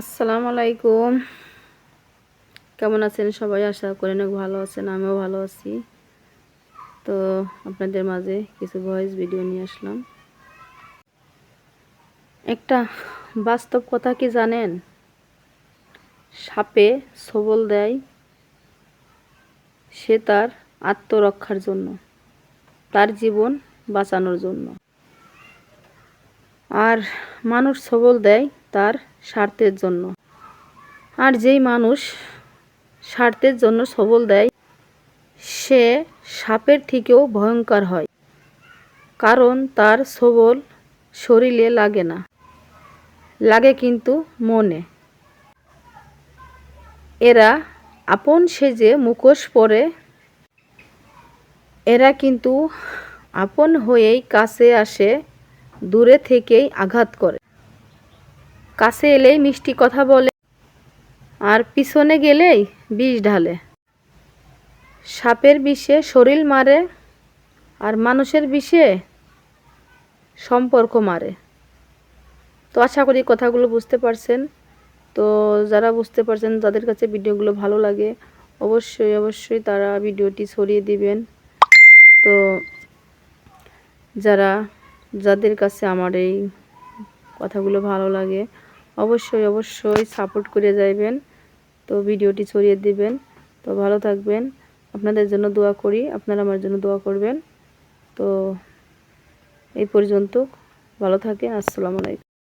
আসসালামু আলাইকুম। কেমন আছেন সবাই? আশা করি অনেক ভালো আছেন, আমিও ভালো আছি। তো আপনাদের মাঝে কিছু ভয়েস ভিডিও নিয়ে আসলাম। একটা বাস্তব কথা কি জানেন? সাপে ছোবল দেয় সে তার আত্মরক্ষার জন্য, তার জীবন বাঁচানোর জন্য। আর মানুষ ছোবল দেয় তার স্বার্থের জন্য। আর যেই মানুষ স্বার্থের জন্য ছোবল দেয় সে সাপের থেকেও ভয়ঙ্কর হয়, কারণ তার ছোবল শরীরে লাগে না, লাগে কিন্তু মনে। এরা আপন সেজে মুখোশ পরে, এরা কিন্তু আপন হয়েই কাছে আসে, দূরে থেকেই আঘাত করে। কাছে এলেই মিষ্টি কথা বলে, আর পিছনে গেলেই বিষ ঢালে। সাপের বিষে শরীর মারে, আর মানুষের বিষে সম্পর্ক মারে। তো আশা করি কথাগুলো বুঝতে পারছেন। তো যারা বুঝতে পারছেন, যাদের কাছে ভিডিওগুলো ভালো লাগে, অবশ্যই তারা ভিডিওটি ছড়িয়ে দিবেন। তো যাদের কাছে আমার এই কথাগুলো ভালো লাগে, অবশ্যই সাপোর্ট করে যাইবেন। তো ভিডিওটি ছড়িয়ে দিবেন। তো ভালো থাকবেন। আপনাদের জন্য দোয়া করি, আপনারা আমার জন্য দোয়া করবেন। তো এই পর্যন্ত, ভালো থাকেন। আসসালামু আলাইকুম।